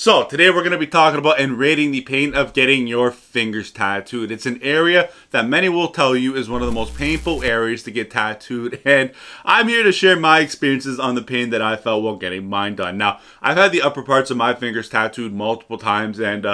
So today we're going to be talking about and rating the pain of getting your fingers tattooed. It's an area that many will tell you is one of the most painful areas to get tattooed, and I'm here to share my experiences on the pain that I felt while getting mine done. Now, I've had the upper parts of my fingers tattooed multiple times, and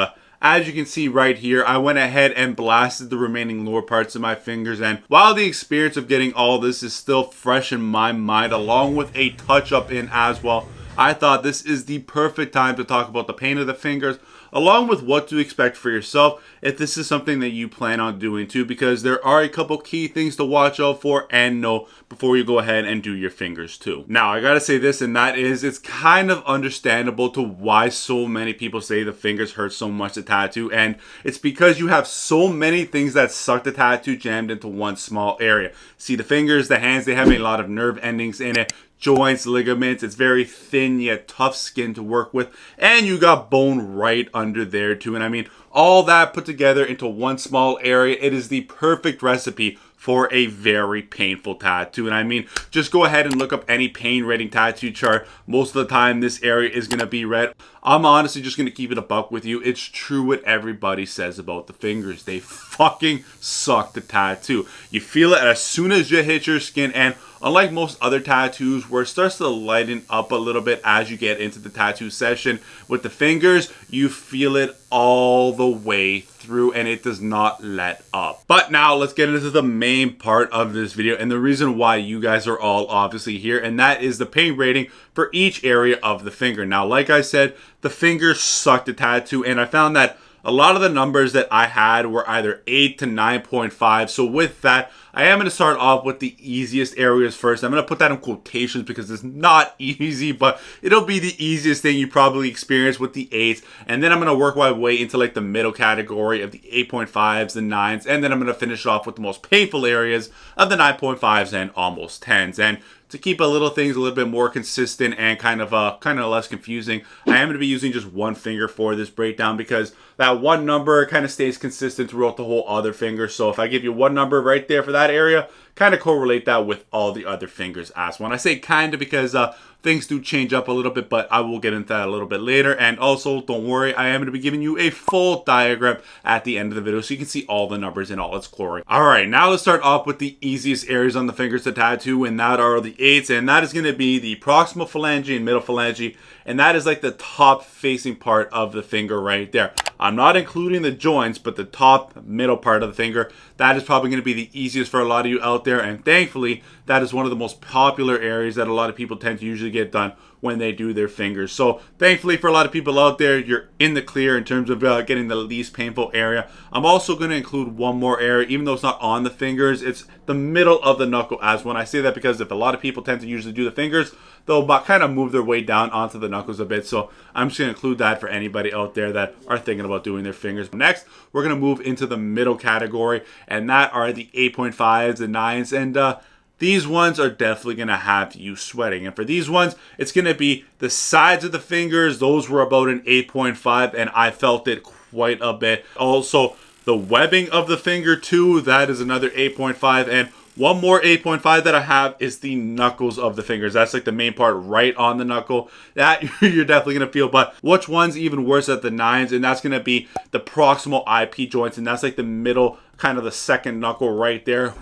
as you can see right here, I went ahead and blasted the remaining lower parts of my fingers, and while the experience of getting all this is still fresh in my mind, along with a touch-up in as well, I thought this is the perfect time to talk about the pain of the fingers, along with what to expect for yourself if this is something that you plan on doing too, because there are a couple key things to watch out for and know before you go ahead and do your fingers too. Now, I gotta say this, and that is, it's kind of understandable to why so many people say the fingers hurt so much to tattoo, and it's because you have so many things that suck the tattoo jammed into one small area. See, the fingers, the hands, they have a lot of nerve endings in it. Joints, ligaments, it's very thin yet tough skin to work with, and you got bone right under there too. And I mean, all that put together into one small area, it is the perfect recipe for a very painful tattoo. And I mean, just go ahead and look up any pain rating tattoo chart. Most of the time this area is going to be red. I'm honestly just going to keep it a buck with you. It's true what everybody says about the fingers. They fucking suck to tattoo. You feel it as soon as you hit your skin, and unlike most other tattoos where it starts to lighten up a little bit as you get into the tattoo session, with the fingers, you feel it all the way through and it does not let up. But now let's get into the main part of this video and the reason why you guys are all obviously here, and that is the pain rating for each area of the finger. Now, like I said, the fingers suck to tattoo, and I found that a lot of the numbers that I had were either 8 to 9.5. So with that, I am going to start off with the easiest areas first. I'm going to put that in quotations because it's not easy, but it'll be the easiest thing you probably experience with the 8s. And then I'm going to work my way into like the middle category of the 8.5s, the 9s. And then I'm going to finish off with the most painful areas of the 9.5s and almost 10s. And to keep things a little bit more consistent and kind of less confusing, I am going to be using just one finger for this breakdown because that one number kind of stays consistent throughout the whole other finger. So if I give you one number right there for that area, kind of correlate that with all the other fingers as well. And I say kind of because things do change up a little bit, but I will get into that a little bit later. And also, don't worry, I am going to be giving you a full diagram at the end of the video so you can see all the numbers in all its glory. Alright, now let's start off with the easiest areas on the fingers to tattoo, and that are the 8s, and that is going to be the proximal phalange and middle phalange, and that is like the top facing part of the finger right there. I'm not including the joints, but the top middle part of the finger, that is probably going to be the easiest for a lot of you out there, and thankfully that is one of the most popular areas that a lot of people tend to usually get done when they do their fingers. So thankfully for a lot of people out there, you're in the clear in terms of getting the least painful area. I'm also going to include one more area, even though it's not on the fingers, it's the middle of the knuckle. As when I say that, because if a lot of people tend to usually do the fingers, they'll kind of move their way down onto the knuckles a bit. So I'm just going to include that for anybody out there that are thinking about doing their fingers. Next, we're going to move into the middle category, and that are the 8.5s, the 9s, and these ones are definitely going to have you sweating. And for these ones, it's going to be the sides of the fingers. Those were about an 8.5, and I felt it quite a bit. Also, the webbing of the finger too, that is another 8.5. And one more 8.5 that I have is the knuckles of the fingers. That's like the main part right on the knuckle. That you're definitely going to feel. But which one's even worse at the 9s? And that's going to be the proximal IP joints. And that's like the middle, kind of the second knuckle right there.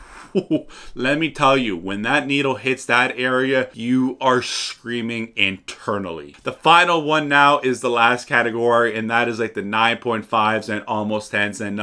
Let me tell you, when that needle hits that area, you are screaming internally. The final one now is the last category, and that is like the 9.5s and almost 10s. And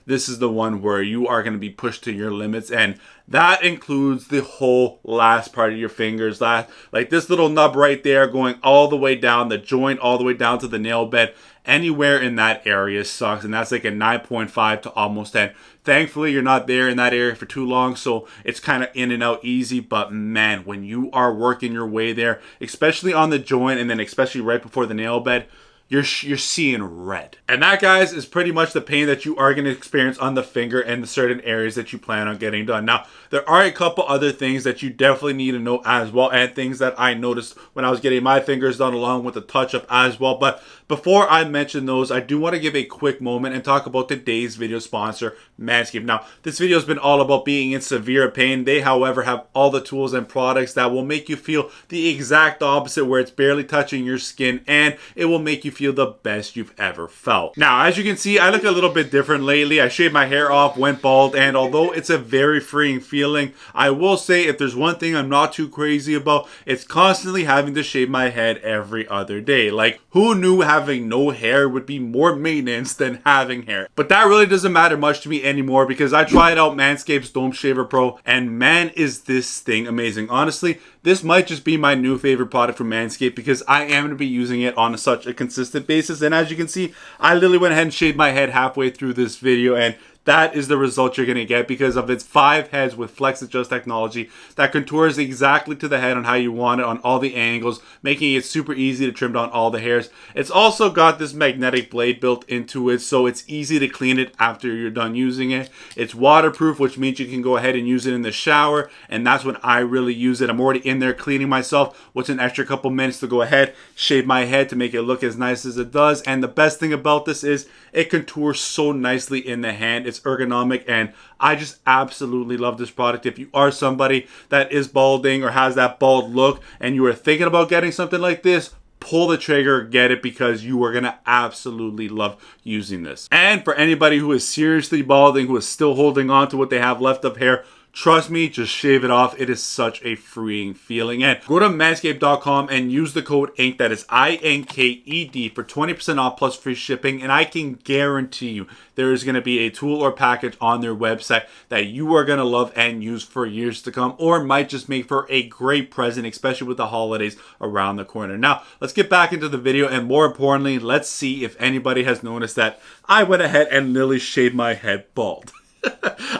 this is the one where you are going to be pushed to your limits, and that includes the whole last part of your fingers. Like this little nub right there going all the way down, the joint all the way down to the nail bed. Anywhere in that area sucks, and that's like a 9.5 to almost 10. Thankfully, you're not there in that area for too long, so it's kind of in and out easy. But man, when you are working your way there, especially on the joint and then especially right before the nail bed, you're seeing red. And that, guys, is pretty much the pain that you are going to experience on the finger and the certain areas that you plan on getting done. Now, there are a couple other things that you definitely need to know as well, and things that I noticed when I was getting my fingers done along with the touch-up as well. But before I mention those, I do want to give a quick moment and talk about today's video sponsor, Manscaped. Now, this video has been all about being in severe pain. They, however, have all the tools and products that will make you feel the exact opposite, where it's barely touching your skin, and it will make you feel the best you've ever felt. Now, as you can see, I look a little bit different lately. I shaved my hair off, went bald, and although it's a very freeing feeling, I will say if there's one thing I'm not too crazy about, it's constantly having to shave my head every other day. Like, who knew having no hair would be more maintenance than having hair? But that really doesn't matter much to me anymore, because I tried out Manscaped's Dome Shaver Pro, and man, is this thing amazing. Honestly, this might just be my new favorite product from Manscaped, because I am going to be using it on such a consistent basis. And as you can see, I literally went ahead and shaved my head halfway through this video, and that is the result you're going to get because of its 5 heads with Flex Adjust technology that contours exactly to the head on how you want it on all the angles, making it super easy to trim down all the hairs. It's also got this magnetic blade built into it, so it's easy to clean it after you're done using it. It's waterproof, which means you can go ahead and use it in the shower, and that's when I really use it. I'm already in there cleaning myself. What's an extra couple minutes to go ahead, shave my head to make it look as nice as it does. And the best thing about this is it contours so nicely in the hand. It's ergonomic, and I just absolutely love this product. If you are somebody that is balding or has that bald look and you are thinking about getting something like this, pull the trigger, get it, because you are going to absolutely love using this. And for anybody who is seriously balding, who is still holding on to what they have left of hair, trust me, just shave it off. It is such a freeing feeling. And go to manscaped.com and use the code INK, that is INKED, for 20% off plus free shipping. And I can guarantee you there is going to be a tool or package on their website that you are going to love and use for years to come, or might just make for a great present, especially with the holidays around the corner. Now, let's get back into the video, and more importantly, let's see if anybody has noticed that I went ahead and literally shaved my head bald.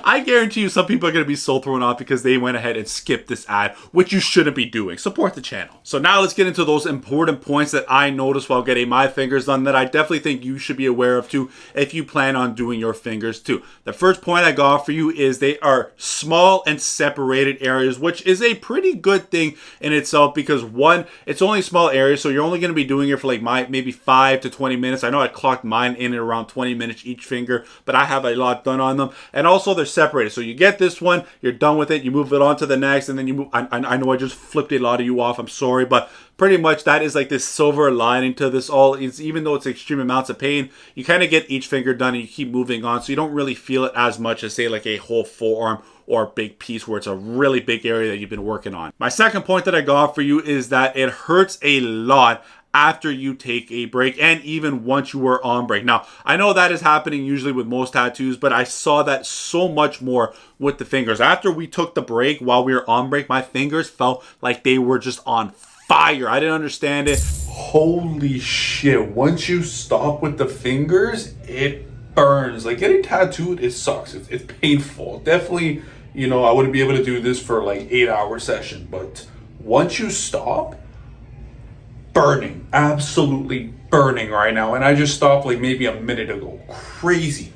I guarantee you some people are going to be so thrown off because they went ahead and skipped this ad, which you shouldn't be doing. Support the channel. So now let's get into those important points that I noticed while getting my fingers done that I definitely think you should be aware of too if you plan on doing your fingers too. The first point I got for you is they are small and separated areas, which is a pretty good thing in itself, because one, it's only small areas, so you're only going to be doing it for like maybe 5 to 20 minutes. I know I clocked mine in at around 20 minutes each finger, but I have a lot done on them. And also they're separated. So you get this one, you're done with it, you move it on to the next, and then you move. I know I just flipped a lot of you off, I'm sorry, but pretty much that is like this silver lining to this all. Is even though it's extreme amounts of pain, you kind of get each finger done and you keep moving on, so you don't really feel it as much as say like a whole forearm or a big piece where it's a really big area that you've been working on. My second point that I got for you is that it hurts a lot after you take a break, and even once you are on break. Now, I know that is happening usually with most tattoos, but I saw that so much more with the fingers. After we took the break, while we were on break, my fingers felt like they were just on fire. I didn't understand it. Holy shit, once you stop with the fingers, it burns. Like, getting tattooed, it sucks. It's painful. Definitely, you know, I wouldn't be able to do this for like 8-hour session, but once you stop, burning, absolutely burning right now. And I just stopped like maybe a minute ago. Crazy.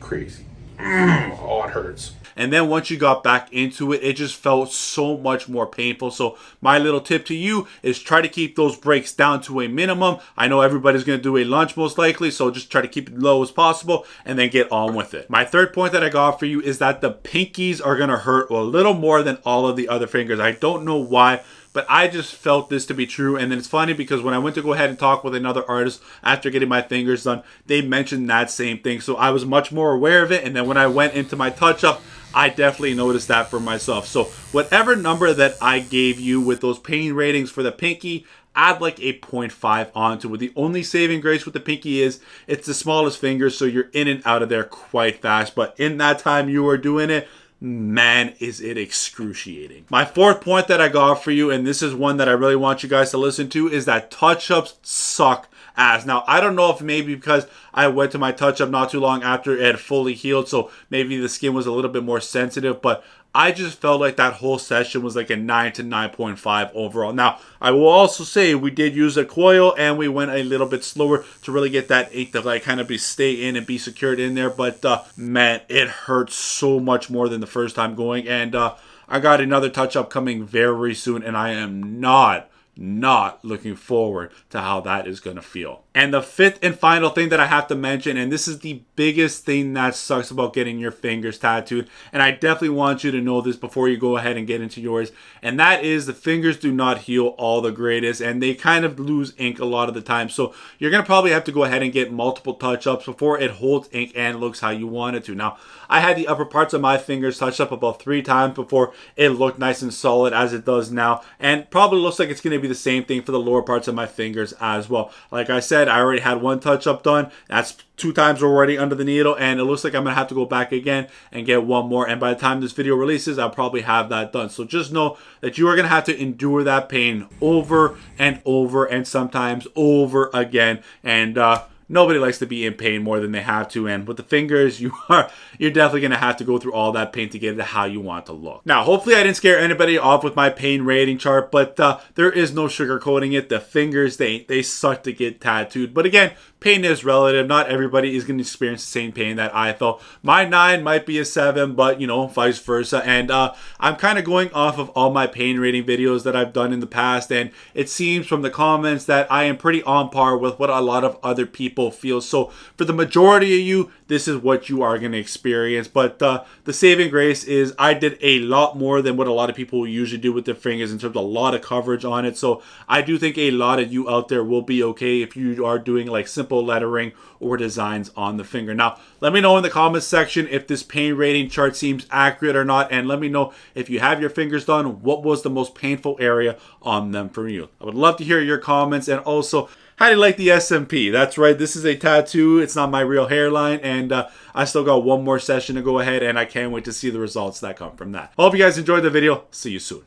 Oh, it hurts. And then once you got back into it, it just felt so much more painful. So my little tip to you is try to keep those breaks down to a minimum. I know everybody's going to do a lunch most likely, so just try to keep it low as possible and then get on with it. My third point that I got for you is that the pinkies are going to hurt a little more than all of the other fingers. I don't know why, but I just felt this to be true. And then it's funny because when I went to go ahead and talk with another artist after getting my fingers done, they mentioned that same thing. So I was much more aware of it. And then when I went into my touch-up, I definitely noticed that for myself. So whatever number that I gave you with those pain ratings for the pinky, add like a 0.5 onto it. The only saving grace with the pinky is it's the smallest finger, so you're in and out of there quite fast. But in that time you are doing it, man, is it excruciating. My fourth point that I got for you, and this is one that I really want you guys to listen to, is that touch-ups suck ass. Now, I don't know if maybe because I went to my touch-up not too long after it had fully healed, so maybe the skin was a little bit more sensitive, but I just felt like that whole session was like a 9 to 9.5 overall. Now, I will also say we did use a coil and we went a little bit slower to really get that 8 to like kind of stay in and be secured in there. But man, it hurts so much more than the first time going. And I got another touch-up coming very soon, and I am not not looking forward to how that is going to feel. And the fifth and final thing that I have to mention, and this is the biggest thing that sucks about getting your fingers tattooed, and I definitely want you to know this before you go ahead and get into yours, and that is the fingers do not heal all the greatest, and they kind of lose ink a lot of the time. So you're going to probably have to go ahead and get multiple touch-ups before it holds ink and looks how you want it to. Now, I had the upper parts of my fingers touched up about 3 times before it looked nice and solid as it does now, and probably looks like it's going to be the same thing for the lower parts of my fingers as well. Like I said, I already had 1 touch-up done. That's 2 times already under the needle, and it looks like I'm going to have to go back again and get 1 more, and by the time this video releases, I'll probably have that done. So just know that you are going to have to endure that pain over and over and sometimes over again, and nobody likes to be in pain more than they have to, and with the fingers, you're definitely going to have to go through all that pain to get it to how you want to look. Now, hopefully I didn't scare anybody off with my pain rating chart, but there is no sugarcoating it. The fingers, they suck to get tattooed. But again, pain is relative. Not everybody is going to experience the same pain that I felt. My 9 might be a 7, but you know, vice versa. And I'm kind of going off of all my pain rating videos that I've done in the past, and it seems from the comments that I am pretty on par with what a lot of other people feel. So for the majority of you, this is what you are going to experience. But the saving grace is I did a lot more than what a lot of people usually do with their fingers in terms of a lot of coverage on it. So I do think a lot of you out there will be okay if you are doing like simple lettering or designs on the finger. Now, let me know in the comments section if this pain rating chart seems accurate or not, and let me know if you have your fingers done, what was the most painful area on them for you. I would love to hear your comments, and also, how do you like the SMP? That's right, this is a tattoo. It's not my real hairline, and I still got 1 more session to go ahead, and I can't wait to see the results that come from that. I hope you guys enjoyed the video. See you soon.